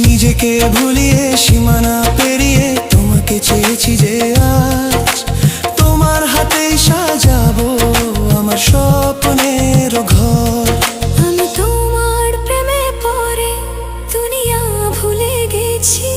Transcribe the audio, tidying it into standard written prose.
নিজেকে ভুলিয়ে সীমানা পেরিয়ে তোমাকে চেয়েছি যে আজ তোমার হাতেই সাজাবো আমার স্বপ্নের ঘর। আমি তোমার প্রেমে পড়ে দুনিয়া ভুলে গেছি।